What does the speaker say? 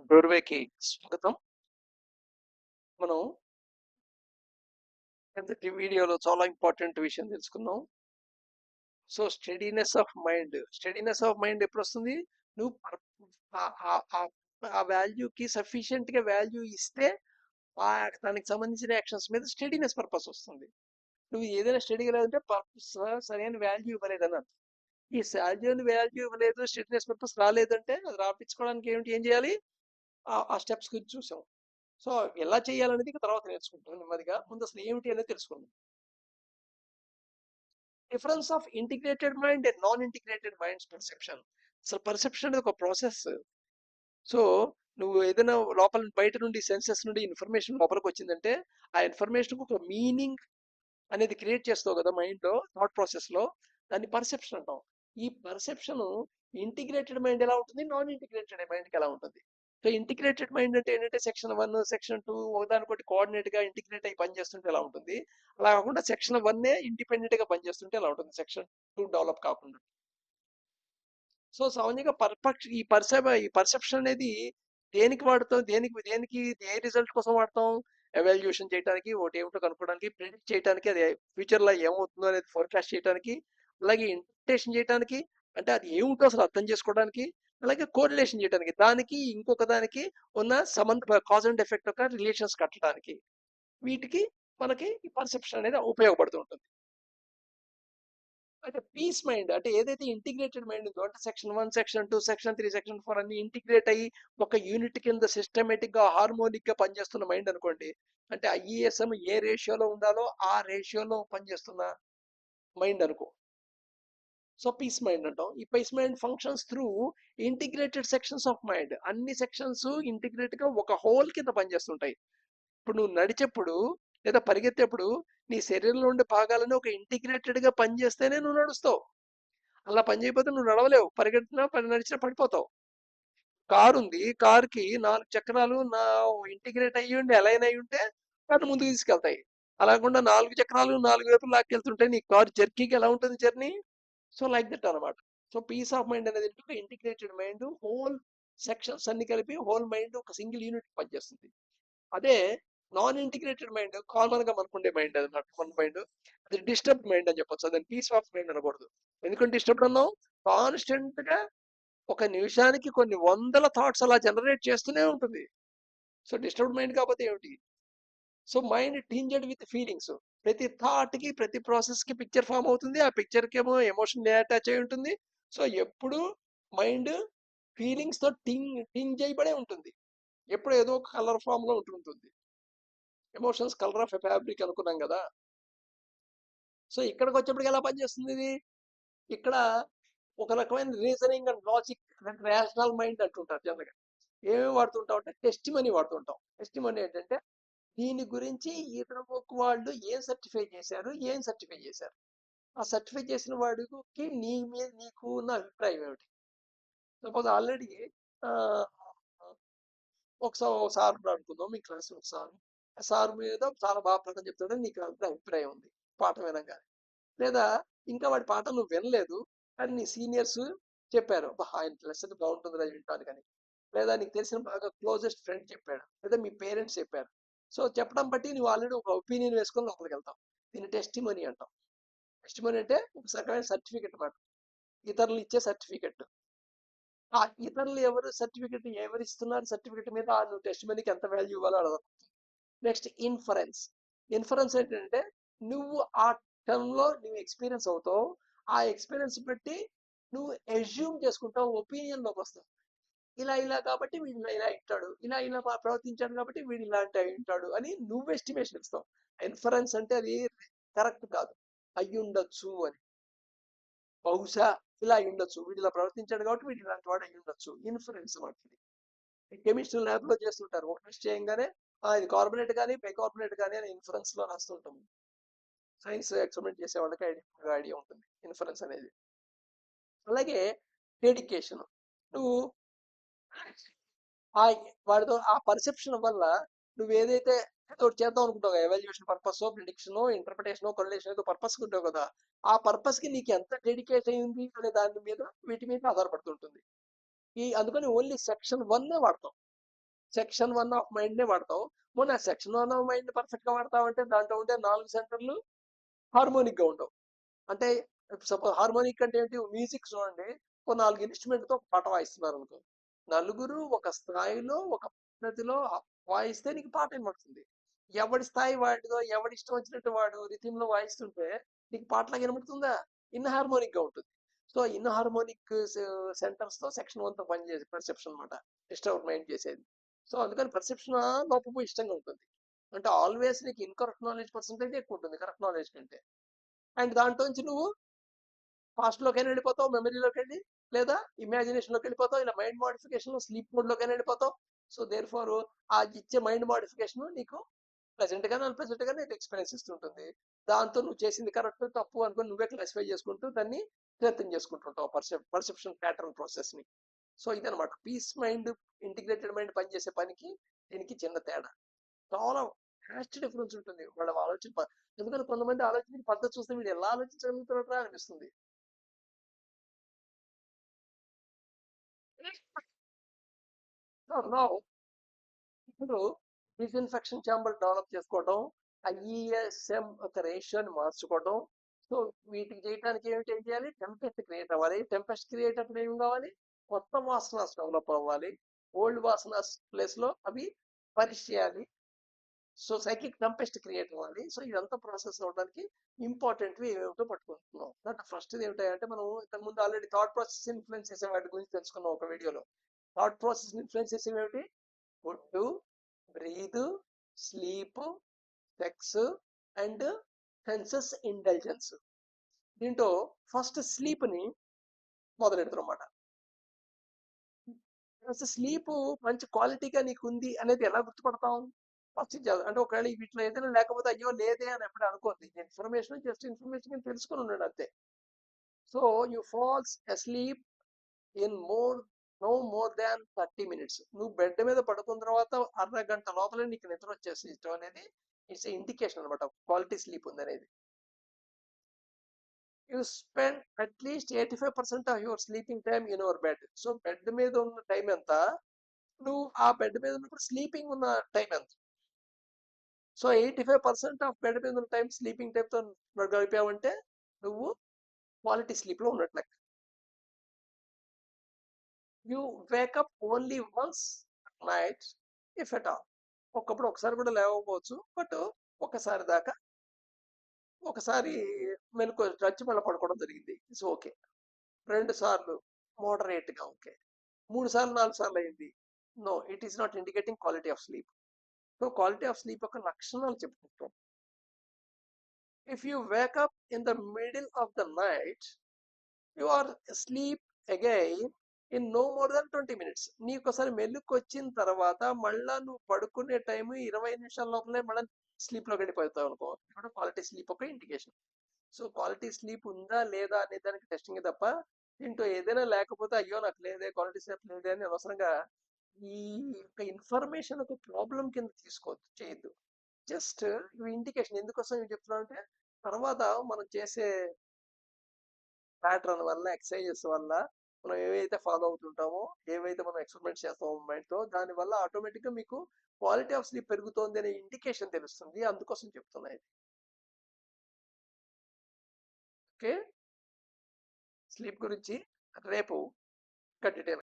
డోర్వేకి స్వాగతం. మనం కిందటి వీడియోలో చాలా ఇంపార్టెంట్ విషయం తెలుసుకున్నాం. సో స్టడీనెస్ ఆఫ్ మైండ్ ఎప్పుడు వస్తుంది? నువ్వు ఆ వాల్యూకి సఫిషియెంట్ గా వాల్యూ ఇస్తే ఆ దానికి సంబంధించిన యాక్షన్స్ మీద స్టడీనెస్ పర్పస్ వస్తుంది. నువ్వు ఏదైనా స్టడీ లేదంటే పర్పస్ సరైన వాల్యూ ఇవ్వలేదని అర్థం. ఈ వాల్యూ ఇవ్వలేదు, స్టడీనెస్ పర్పస్ రాలేదంటే అది రాపించుకోవడానికి ఏం చేయాలి? ఆ స్టెప్స్ గురించి చూసాం. సో ఎలా చేయాలనేది తర్వాత నేర్చుకుంటాం నెమ్మదిగా. ముందు అసలు ఏమిటి అనేది తెలుసుకుందాం. Difference of integrated mind and non integrated minds perception. అసలు పర్సెప్షన్ అనేది ఒక ప్రాసెస్. సో నువ్వు ఏదైనా లోపల బయట నుండి సెన్సెస్ నుండి ఇన్ఫర్మేషన్ లోపలికి వచ్చిందంటే ఆ ఇన్ఫర్మేషన్ ఒక మీనింగ్ అనేది క్రియేట్ చేస్తావు కదా మైండ్ లో, థాట్ ప్రాసెస్ లో. దాన్ని పర్సెప్షన్ అంటాం. ఈ పర్సెప్షన్ ఇంటిగ్రేటెడ్ మైండ్ ఎలా ఉంటుంది, నాన్ ఇంటిగ్రేటెడ్ మైండ్కి ఎలా ఉంటుంది? సో ఇంటిగ్రేటెడ్ మైండ్ అంటే ఏంటంటే సెక్షన్ 1 సెక్షన్ 2 ఒకదానికొకటి కోఆర్డినేట్ గా ఇంటిగ్రేట్ అయి పనిచేస్తుంటే ఎలా ఉంటుంది, అలా కాకుండా సెక్షన్ 1 ఇండిపెండెంట్ గా పనిచేస్తుంటే ఎలా ఉంటుంది, సెక్షన్ 2 డెవలప్ కాకుండా. సో సామాన్యంగా ఈ పర్సెప్షన్ అనేది దేనికి వాడతాం, దేనికి దేనికి ఏ రిజల్ట్ కోసం వాడతాం? ఎవాల్యుయేషన్ చేయడానికి, ఒకటి ఏమిటో కనుక్కోవడానికి, ప్రిడిక్ట్ చేయడానికి, అది ఫ్యూచర్ లో ఏమవుతుందో అనేది ఫోర్కాస్ట్ చేయడానికి, అలాగే ఇంటర్ప్రిటేషన్ చేయడానికి, అంటే అది ఏమిటో అసలు అర్థం చేసుకోవడానికి, అలాగే కోరిలేషన్ చేయడానికి, దానికి ఇంకొక దానికి ఉన్న సంబంధ కాజ్ అండ్ ఎఫెక్ట్ యొక్క రిలేషన్స్ కట్టడానికి, వీటికి మనకి ఈ పర్సెప్షన్ అనేది ఉపయోగపడుతూ ఉంటుంది. అంటే పీస్ మైండ్ అంటే ఏదైతే ఇంటిగ్రేటెడ్ మైండ్ ఉందో, అంటే సెక్షన్ 1 సెక్షన్ 2 సెక్షన్ 3 సెక్షన్ 4 అన్ని ఇంటిగ్రేట్ అయ్యి ఒక యూనిట్ కింద సిస్టమేటిక్ గా హార్మోనిక్ గా పనిచేస్తున్న మైండ్ అనుకోండి. అంటే ఐఈఎస్ఎం ఏ రేషియోలో ఉండాలో ఆ రేషియోలో పనిచేస్తున్న మైండ్ అనుకో. సో పీస్ మైండ్ అంటాం. ఈ peace mind functions through integrated sections of mind. అన్ని సెక్షన్స్ ఇంటిగ్రేట్ గా ఒక హోల్ కింద పనిచేస్తుంటాయి. ఇప్పుడు నువ్వు నడిచేప్పుడు లేదా పరిగెత్తేప్పుడు నీ శరీరంలో ఉండే భాగాలను ఒక ఇంటిగ్రేటెడ్ గా పనిచేస్తేనే నువ్వు నడుస్తావు. అలా పని చేయకపోతే నువ్వు నడవలేవు, పరిగెత్తినా నడిచినా పడిపోతావు. కారు ఉంది, కారుకి 4 చక్రాలు ఇంటిగ్రేట్ అయ్యి ఉండి అలైన్ అయ్యి ఉంటే దాన్ని ముందుకు తీసుకెళ్తాయి. అలా కాకుండా 4 చక్రాలు 4 వైపులు లాక్కెళ్తుంటే నీ కారు జర్కీకి ఎలా ఉంటుంది జర్నీ? సో లైక్ దట్ అనమాట. సో పీస్ ఆఫ్ మైండ్ అనేది ఒక ఇంటిగ్రేటెడ్ మైండ్, హోల్ సెక్షన్స్ అన్ని కలిపి హోల్ మైండ్ ఒక సింగిల్ యూనిట్ పనిచేస్తుంది. అదే నాన్ ఇంటిగ్రేటెడ్ మైండ్ కామన్ గా మనకుండే మైండ్ అనమాట. మన మైండ్ అది డిస్టర్బ్ మైండ్ అని చెప్పొచ్చు. అదని పీస్ ఆఫ్ మైండ్ అనకూడదు. ఎందుకంటే డిస్టర్బ్ అన్నాం, కాన్స్టెంట్ గా ఒక నిమిషానికి కొన్ని వందల థాట్స్ అలా జనరేట్ చేస్తూనే ఉంటుంది. సో డిస్టర్బ్డ్ మైండ్ కాకపోతే ఏమిటి? So mind tinged with feelings. ప్రతి థాట్ కి ప్రతి ప్రాసెస్ కి పిక్చర్ ఫామ్ అవుతుంది. ఆ పిక్చర్ కి ఏమో ఎమోషన్ అటాచ్ అయి ఉంటుంది. సో ఎప్పుడు మైండ్ ఫీలింగ్స్ తో టింగ్ చేయబడే ఉంటుంది. ఎప్పుడు ఏదో ఒక కలర్ ఫామ్ లో ఉంటుంటుంది. ఎమోషన్స్ కలర్ ఆఫ్ ఫ్యాబ్రిక్ అనుకున్నాం కదా. సో ఇక్కడికి వచ్చేప్పటికి ఎలా పనిచేస్తుంది ఇది? ఇక్కడ ఒక రకమైన reasoning and logic, rational mind అంటుంటారు జనరల్గా. ఏమేమి వాడుతుంటాం అంటే టెస్ట్ మనీ వాడుతుంటాం. టెస్ట్ మనీ ఏంటంటే దీని గురించి ఇతర వాళ్ళు ఏం సర్టిఫై చేశారు, ఏం సర్టిఫై చేశారు, ఆ సర్టిఫై చేసిన వాడికి నీ మీద నీకు ఉన్న అభిప్రాయం ఏమిటి? సపోజ్ ఆల్రెడీ ఒకసారి సార్ అనుకుందాం, మీ క్లాస్ సార్. సార్ మీద చాలా బాగా పాఠం చెప్తాడని నీకు అభిప్రాయం ఉంది పాఠం వినగానే. లేదా ఇంకా వాడి పాఠం నువ్వు వినలేదు కానీ నీ సీనియర్స్ చెప్పారు, ఆయన లెసన్ బాగుంటుంది రా వింటాను కానీ. లేదా నీకు తెలిసిన బాగా క్లోజెస్ట్ ఫ్రెండ్ చెప్పాడు, లేదా మీ పేరెంట్స్ చెప్పారు. సో చెప్పడం బట్టి నువ్వు ఆల్రెడీ ఒక ఒపీనియన్ వేసుకొని లోపలికి వెళ్తావు. దీన్ని టెస్ట్ మనీ అంటాం. టెస్ట్ మనీ అంటే ఒక రకమైన సర్టిఫికెట్ అన్నమాట, ఇతరులు ఇచ్చే సర్టిఫికెట్. ఆ ఇతరులు ఎవరు ఇస్తున్నారు సర్టిఫికెట్ మీద నువ్వు టెస్ట్ మనీకి ఎంత వాల్యూ ఇవ్వాలో అడగదు. Next inference. ఇన్ఫరెన్స్ ఏంటంటే నువ్వు ఆ టర్మ్లో నువ్వు ఎక్స్పీరియన్స్ అవుతావు. ఆ ఎక్స్పీరియన్స్ బట్టి నువ్వు ఎజ్యూమ్ చేసుకుంటావు, ఒపీనియన్ లోకి వస్తావు. ఇలా కాబట్టి వీడు ఇలా ఇస్తాడు, ఇలా ప్రవర్తించాడు కాబట్టి వీడు ఇలాంటి ఉంటాడు అని నువ్వు ఎస్టిమేషన్ ఇస్తావు. ఇన్ఫరెన్స్ అంటే అది కరెక్ట్ కాదు, అయ్యి ఉండొచ్చు అని, బహుశా ఇలా అయి ఉండొచ్చు, వీడు ఇలా ప్రవర్తించాడు కాబట్టి వీడు ఇలాంటి వాడు అయి ఉండొచ్చు. ఇన్ఫరెన్స్ వాటిని కెమిస్ట్రీ ల్యాబ్ లో చేస్తుంటారు. ఒక టెస్ట్ చేయగానే ఇది కార్బొనేట్ కానీ బైకార్బొనేట్ కానీ అని ఇన్ఫరెన్స్ లో రాస్తుంటాం. సైన్స్ ఎక్స్పెరిమెంట్ చేసే వాళ్ళకి ఐడియా ఉంటుంది ఇన్ఫరెన్స్ అనేది. అలాగే డెడికేషన్. నువ్వు వాడితో ఆ పర్సెప్షన్ వల్ల నువ్వు ఏదైతే చేద్దాం అనుకుంటావు, evaluation purpose, prediction, interpretation, correlation ఏదో పర్పస్ ఉంటావు కదా, ఆ పర్పస్ కి నీకు ఎంత డెడికేట్ అయింది అనే దాని మీద వీటి మీద ఆధారపడుతుంటుంది. అందుకని ఓన్లీ సెక్షన్ 1 వాడతాం. సెక్షన్ 1 ఆఫ్ మైండ్ నే వాడతావు. మొన్న సెక్షన్ 1 ఆఫ్ మైండ్ పర్ఫెక్ట్ గా వాడతావు అంటే దాంట్లో ఉండే 4 సెంటర్లు హార్మోనిక్ గా ఉండవు. అంటే సపోజ్ హార్మోనిక్ అంటే ఏంటి, మ్యూజిక్ చూడండి, ఒక 4 ఇన్స్ట్రుమెంట్ తో ఒక పాట వాయిస్తున్నారు అనుకో, నలుగురు ఒక స్థాయిలో ఒక పద్ధతిలో వాయిస్తే నీకు పాట వినబడుతుంది. ఎవడి స్థాయి వాడిదో, ఎవడి ఇష్టం వచ్చినట్టు వాడు రిథమ్ లో వాయిస్తుంటే నీకు పాటలాగా వినబడుతుందా? ఇన్ హార్మోనిక్ గా ఉంటుంది. సో ఇన్ హార్మోనిక్ సెంటర్స్ తో సెక్షన్ 1 తో పనిచేసే పర్సెప్షన్ అనమాట, డిస్టర్బ్ మైండ్ చేసేది. సో అందుకని పర్సెప్షన్ లోపము ఇష్టంగా ఉంటుంది. అంటే ఆల్వేస్ నీకు ఇన్కరెక్ట్ నాలెడ్జ్ పర్సెంటేజ్ ఎక్కువ ఉంటుంది కరెక్ట్ నాలెడ్జ్ కంటే. అండ్ దాంట్లో నుంచి నువ్వు పాస్ట్ లోకైనా వెళ్ళిపోతావు, మెమరీలోకి వెళ్ళి, లేదా ఇమాజినేషన్ లోకి వెళ్ళిపోతావు, ఇలా మైండ్ మోడిఫికేషన్ స్లీప్ మోడ్ లోకైనా వెళ్ళిపోతావు. సో దేర్ ఫార్ ఆ ఇచ్చే మైండ్ మోడిఫికేషన్ నీకు ప్రెసెంట్ గా అన్ప్రెసెంట్ గా నీకు ఎక్స్పీరియన్స్ ఇస్తుంటుంది. దాంతో నువ్వు చేసింది కరెక్ట్ తప్పు అనుకుని నువ్వే క్లాసిఫై చేసుకుంటూ దాన్ని స్ట్రెంథెన్ చేసుకుంటుంటావు పర్సెప్షన్ ప్యాటర్న్ ప్రాసెస్ ని. సో ఇదనమాట పీస్ మైండ్, ఇంటిగ్రేటెడ్ మైండ్ పనిచేసే పనికి దీనికి చిన్న తేడా. చాలా హ్యాస్ట్ డిఫరెన్స్ ఉంటుంది వాళ్ళ ఆలోచన. ఎందుకంటే కొంతమంది ఆలోచించిన పద్ధతి చూస్తే వీడు ఎలా ఆలోచించగలుగుతారా అనిపిస్తుంది. సో నౌ ఇప్పుడు డిస్ఇన్ఫెక్షన్ ఛాంబర్ డెవలప్ చేసుకోవడం, ఐఈఎస్ఎం ఒక రేషియోని మార్చుకోవడం. సో వీటికి చేయడానికి ఏం చేయాలి? టెంపెస్ట్ క్రియేట్ అవ్వాలి. టెంపెస్ట్ క్రియేట్ అప్పుడు ఏం కావాలి? కొత్త వాసనాస్ డెవలప్ అవ్వాలి. ఓల్డ్ వాసనాస్ ప్లేస్ లో అవి పరిష్ చేయాలి. సో సైకిక్ టెంపెస్ట్ క్రియేట్ అవ్వాలి. సో ఇదంతా ప్రాసెస్ అవ్వడానికి ఇంపార్టెంట్ ఏమిటో పట్టుకుంటున్నాం. దాంట్లో ఫస్ట్ ఏమిటంటే మనం ఇంతకుముందు ఆల్రెడీ థాట్ ప్రాసెస్ ఇన్ఫ్లుయెన్స్ చేసే వాటి గురించి తెలుసుకున్నాం ఒక వీడియోలో. థాట్ ప్రాసెస్ ఇన్ఫ్లుయెన్స్ చేసేవి food, breath, sleep, sex and senses intelligence. దీంట్లో ఫస్ట్ స్లీప్ ని మొదలెడతారన్నమాట. అసలు స్లీప్ మంచి క్వాలిటీగా నీకు ఉంది అనేది ఎలా గుర్తుపడతాం? ఫస్ట్ అంటే ఒకవేళ వీటిలో ఏదైనా లేకపోతే అయ్యో లేదే అని ఎప్పుడు అనుకోద్ది. ఇన్ఫర్మేషన్ జస్ట్ ఇన్ఫర్మేషన్ తెలుసుకుని ఉన్నాడు అంతే. So you falls asleep in no more than 30 minutes. నువ్వు బెడ్ మీద పడుకున్న తర్వాత అరగంట లోపలే నీకు నిద్ర వచ్చేసి ఇష్టం అనేది ఇట్స్ ఇండికేషన్ అనమాట క్వాలిటీ స్లీప్ ఉందనేది. You spend at least 85% of your sleeping time in your bed. So bed మీద ఉన్న టైం ఎంత, నువ్వు ఆ బెడ్ మీద ఉన్నప్పుడు స్లీపింగ్ ఉన్న టైం ఎంత. సో 85% ఆఫ్ బెడ్ మీద ఉన్న టైం స్లీపింగ్ టైంతో గడిపావంటే నువ్వు క్వాలిటీ స్లీప్ లో ఉన్నట్లే. You wake up only once night if at all. ఒకసారి కూడా లేవకపోవచ్చు, బట్ ఒకసారి దాకా ఒకసారి మెలకు వచ్చి మళ్ళీ పడుకోవడం జరిగింది, ఇట్స్ ఓకే. 2 సార్లు మోడరేట్ గా ఓకే. 3 సార్లు 4 సార్లు అయింది, no it is not indicating quality of sleep. So quality of sleep యొక్క లక్షణాలు చెప్పుకుంటాం. If you wake up in the middle of the night you are sleep again in no more than 20 minutes. నీకు ఒకసారి మెల్లుకు వచ్చిన తర్వాత మళ్ళా నువ్వు పడుకునే టైం 20 నిమిషాల లోపలే మళ్ళీ స్లీప్ లోకి వెళ్ళిపోతావు అనుకో, ఇప్పుడు క్వాలిటీ స్లీప్ ఒక ఇండికేషన్. సో క్వాలిటీ స్లీప్ ఉందా లేదా అనే దానికి టెస్టింగ్ తప్ప దీంట్లో ఏదైనా లేకపోతే అయ్యో నాకు లేదే క్వాలిటీ స్లీప్ లేదే అని అనవసరంగా ఈ యొక్క ఇన్ఫర్మేషన్ ఒక ప్రాబ్లం కింద తీసుకోవద్దు, చేయొద్దు. Just indication. ఎందుకోసం ఏం చెప్తున్నాను అంటే తర్వాత మనం చేసే ప్యాటర్న్ వల్ల, ఎక్సర్సైజెస్ వల్ల, మనం ఏవైతే ఫాలో అవుతుంటామో, ఏవైతే మనం ఎక్స్పెరిమెంట్ చేస్తామో మైండ్ తో, దాని వల్ల ఆటోమేటిక్ గా మీకు క్వాలిటీ ఆఫ్ స్లీప్ పెరుగుతోంది అనే ఇండికేషన్ తెలుస్తుంది. అందుకోసం చెప్తున్నాయి. ఓకే, స్లీప్ గురించి రేపు ఇంకా డీటెయిల్